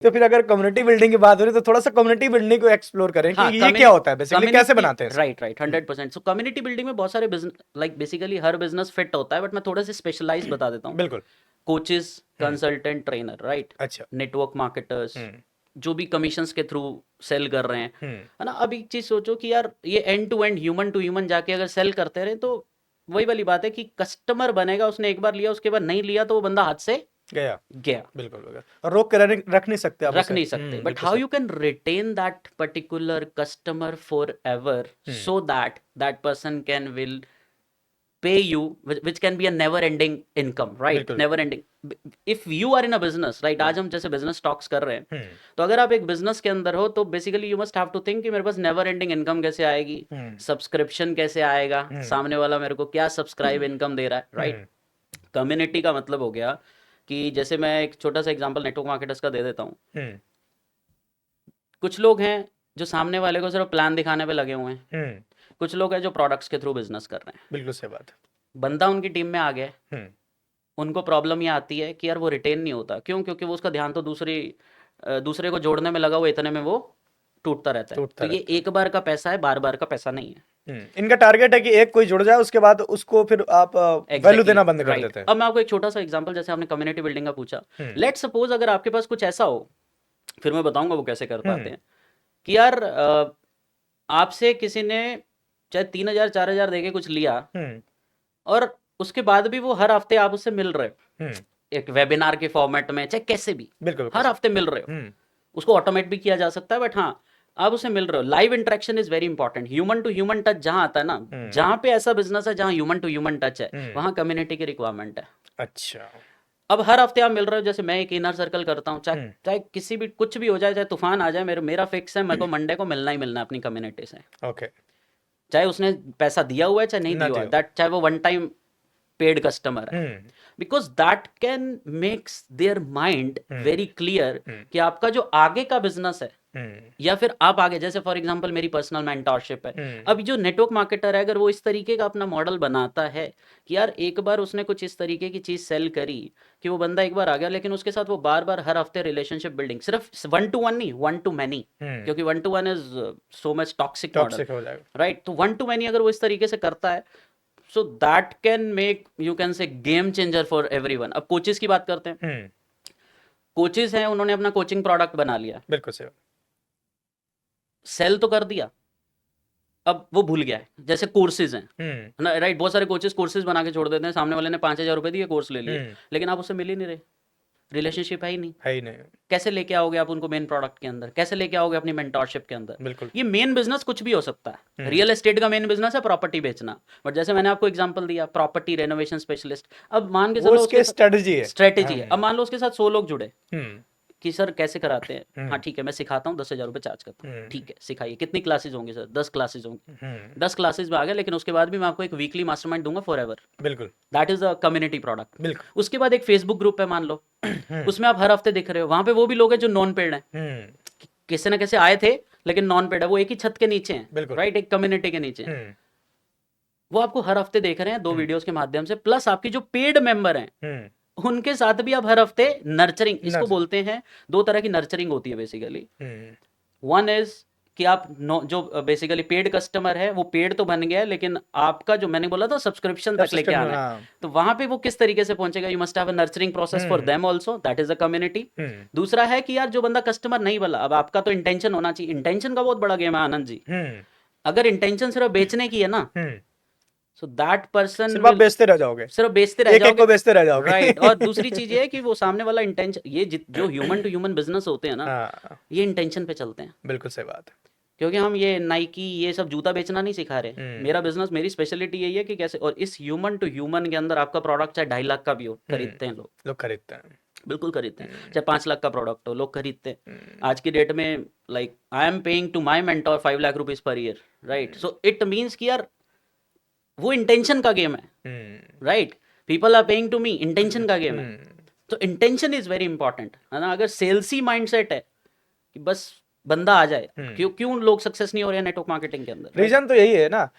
तो फिर अगर कम्युनिटी बिल्डिंग की बात हो रही है तो थोड़ा सा कम्युनिटी बिल्डिंग को एक्सप्लोर करें कि हाँ, ये क्या होता है बेसिकली, कैसे बनाते हैं इसको? Right right 100%। सो कम्युनिटी बिल्डिंग में बहुत सारे बिजनेस, लाइक बेसिकली हर बिजनेस फिट होता है, बट मैं थोड़े से स्पेशलाइज बता देता हूँ। बिल्कुल। कोचेस, हम्म। कंसल्टेंट, ट्रेनर, राइट, अच्छा। नेटवर्क मार्केटर्स, हम्म। जो भी कमीशंस के थ्रू सेल कर रहे हैं, हम्म। है ना। अब एक चीज सोचो कि यार ये एंड टू ह्यूमन जाके अगर सेल करते रहे तो वही वाली बात है कि कस्टमर बनेगा, उसने एक बार लिया, उसके बाद नहीं लिया तो वो बंदा हाथ से गया। गया, बिल्कुल बिल्कुल, और रोक के रख नहीं सकते आप रख उसे। नहीं सकते। बट बिल्कुल हाउ सही। You can retain that particular customer forever, hmm. So that that person can will pay you, which can be a never ending income, right, बिल्कुल never बिल्कुल। ending। if you are in a business, right, आज हम जैसे business talks कर रहे हैं, हम्म। तो अगर आप एक बिजनेस के अंदर हो तो basically you must have to think कि मेरे पास नेवर एंडिंग इनकम कैसे आएगी, हम्म। सब्सक्रिप्शन कैसे आएगा, हम्म। सामने वाला मेरे को क्या सब्सक्राइब इनकम दे रहा है, राइट। हम्म। कम्युनिटी का मतलब हो गया कि जैसे मैं एक छोटा सा एग्जांपल नेटवर्क मार्केटर्स का दे देता हूँ। हम्म। कुछ लोग हैं जो सामने वाले को सिर्फ प्लान दिखाने पे लगे हुए हैं, हम्म। कुछ लोग हैं जो प्रोडक्ट्स के थ्रू बिजनेस कर रहे हैं। बिल्कुल सही बात बंदा उनकी टीम में आ गया है, है। हम्म। उनको प्रॉब्लम ये आती है कि यार वो रिटेन नहीं होता, क्यों? क्योंकि वो उसका ध्यान तो दूसरे को जोड़ने में लगा हुआ, इतने में वो टूटता रहता है। टूटता तो ये रहता है। एक बार का पैसा है, बार बार का पैसा नहीं है। इनका टारगेट है कि एक कोई जुड़ जाए, उसके बाद उसको फिर आप वैल्यू एग्जैक्टली देना बंद कर राइट। देते हैं। अब मैं आपको एक छोटा सा एग्जांपल, जैसे आपने कम्युनिटी बिल्डिंग का पूछा, हम्म। लेट सपोज अगर आपके पास कुछ ऐसा हो, फिर मैं बताऊंगा वो कैसे कर पाते हम्म। हैं, कि यार आपसे किसी ने चाहे 3,000 4,000 दे के कुछ लिया, हम्म। और उसके बाद भी वो हर हफ्ते आप उससे मिल रहे हो, हम्म। एक वेबिनार के फॉर्मेट में, चाहे कैसे भी, बिल्कुल हर कैसे। हफ्ते मिल रहे हो। हम्म। उसको ऑटोमेट भी किया जा सकता है, बट हाँ, आप उसे मिल रहे हो। Live interaction is very important. Human to human touch जहां आता है ना, हम्म। जहां पे ऐसा बिजनेस है जहां ह्यूमन टू ह्यूमन टच है, हम्म। वहां कम्युनिटी की रिक्वायरमेंट है। अच्छा। अब हर हफ्ते आप मिल रहे हो, जैसे मैं एक इनर सर्कल करता हूँ, चाहे हम्म। चाहे किसी भी कुछ भी हो जाए, चाहे तूफान आ जाए, मेरा फिक्स है, मेरे को मंडे को मिलना ही मिलना है अपनी कम्युनिटी से। ओके। चाहे उसने पैसा दिया हुआ है चाहे नहीं ना दिया हुआ है, दियो। दैट चाहे वो वन टाइम पेड कस्टमर है, hmm. Because that can makes their mind hmm. Very clear hmm. कि आपका जो आगे का बिजनेस है, हम्म। या फिर आप आगे, जैसे फॉर एग्जांपल मेरी पर्सनल मेंटोरशिप है। हम्म। अब जो नेटवर्क मार्केटर है, अगर वो इस तरीके का अपना मॉडल बनाता है कि यार एक बार उसने कुछ इस तरीके की चीज सेल करी कि वो बंदा एक बार आ गया, लेकिन उसके साथ वो बार बार हर हफ्ते रिलेशनशिप बिल्डिंग, सिर्फ वन टू वन नहीं, वन टू मैनी, हम्म। क्योंकि one two one is so much toxic model, toxic हो जाएगा। राइट। तो वन टू मैनी अगर वो इस तरीके से करता है, so that can make, you can say, game changer for everyone. अब कोचेस की बात करते हैं। हम्म। कोचेस हैं, उन्होंने अपना कोचिंग प्रोडक्ट बना लिया, बिल्कुल सही। सेल तो कर दिया, अब वो भूल गया है। जैसे कोर्सेज हैं, हम्म। है ना, राइट, बहुत सारे कोचेस कोर्सेज बना के छोड़ देते हैं, सामने वाले ने 5,000 रुपए दिए, कोर्स ले लिए, हम्म। लेकिन आप उससे मिल ही नहीं रहे, रिलेशनशिप है ही नहीं। है ही नहीं। कैसे लेके आओगे आप उनको मेन प्रोडक्ट के अंदर, कैसे लेके आओगे अपनी मेंटोरशिप के अंदर? बिल्कुल। ये मेन बिजनेस कुछ भी हो सकता है। हम्म। रियल एस्टेट का मेन बिजनेस है प्रॉपर्टी बेचना, बट जैसे मैंने आपको एग्जांपल दिया, प्रॉपर्टी रेनोवेशन स्पेशलिस्ट। अब मान के वो चलो उसके इसके साथ स्ट्रेटजी है। स्ट्रेटेजी है, अब मान लो उसके साथ 100 लोग जुड़े हम्म। कि सर कैसे कराते हैं, हाँ हम्म। ठीक है मैं सिखाता हूँ, 10,000 रुपये चार्ज करता हूँ, हम्म। ठीक है सिखाइए, कितनी क्लासेज होंगी सर? 10 क्लासेज होंगी। हम्म। 10 क्लासेज में आ गया, लेकिन उसके बाद भी मैं आपको एक वीकली मास्टरमाइंड दूंगा फॉर एवर, बिल्कुल that is a community product. बिल्कुल। उसके बाद एक फेसबुक ग्रुप है मान लो, हम्म। उसमें आप हर हफ्ते दिख रहे हो, वहां पे वो भी लोग हैं जो नॉन पेड हैं, हम्म। किसी ना कैसे आए थे लेकिन नॉन पेड है, वो एक ही छत के नीचे हैं, बिल्कुल। राइट, एक कम्युनिटी के नीचे हैं। हम्म। वो आपको हर हफ्ते देख रहे हैं 2 हम्म। वीडियोस के माध्यम से, प्लस आपके जो पेड मेंबर हैं हम्म। उनके साथ भी आप हर हफ्ते नर्चरिंग, इसको नर्सरी। बोलते हैं, 2 तरह की नर्चरिंग होती है बेसिकली। हम्म। वन इज कि आप जो बेसिकली पेड कस्टमर है, वो पेड तो बन गया है, लेकिन आपका जो मैंने बोला था सब्सक्रिप्शन तक लेके सब्सक्रिप्शन। आना है, हाँ। तो वहां पे वो किस तरीके से पहुंचेगा? You must have a nurturing process for hmm. Them also, that is a community. Hmm. दूसरा है कि यार जो बंदा कस्टमर नहीं बोला, अब आपका तो इंटेंशन होना चाहिए, इंटेंशन का बहुत बड़ा गेम है आनंद जी। हम्म। अगर इंटेंशन सिर्फ बेचने की है ना, हम्म। सो दैट पर्सन सिर्फ आप विल बेचते रह जाओगे, सिर्फ बेचते रह एक एक जाओगे, को बेचते रह जाओगे। राइट। और दूसरी चीज ये है कि वो सामने वाला इंटेंशन, ये जो ह्यूमन टू ह्यूमन बिजनेस होते हैं ना, हाँ। ये इंटेंशन पे चलते हैं। बिल्कुल सही बात है। क्योंकि हम ये नाइकी ये सब जूता बेचना नहीं सिखा रहे। हम्म। मेरा बिजनेस, मेरी स्पेशलिटी यही है कि कैसे, और इस ह्यूमन टू ह्यूमन के अंदर आपका प्रोडक्ट चाहे 2.5 लाख का भी हो, खरीदते हैं लोग, लोग खरीदते हैं। बिल्कुल खरीदते हैं। हम्म। चाहे 5 लाख का प्रोडक्ट हो, लोग खरीदते हैं। हम्म। आज की डेट में, like I am paying to my mentor 5 lakh rupees per year, right. So it means कि यार वो इंटेंशन का गेम है, hmm. Right. People are paying to me, intention का गेम है। हम्म। तो इंटेंशन इज वेरी इंपॉर्टेंट, है ना। अगर सेल्सी माइंडसेट है कि बस बंदा आ जाए, हम्म। क्यों क्यों लोग सक्सेस नहीं हो रहे हैं नेटवर्क मार्केटिंग के अंदर, राइट। रीजन तो यही है ना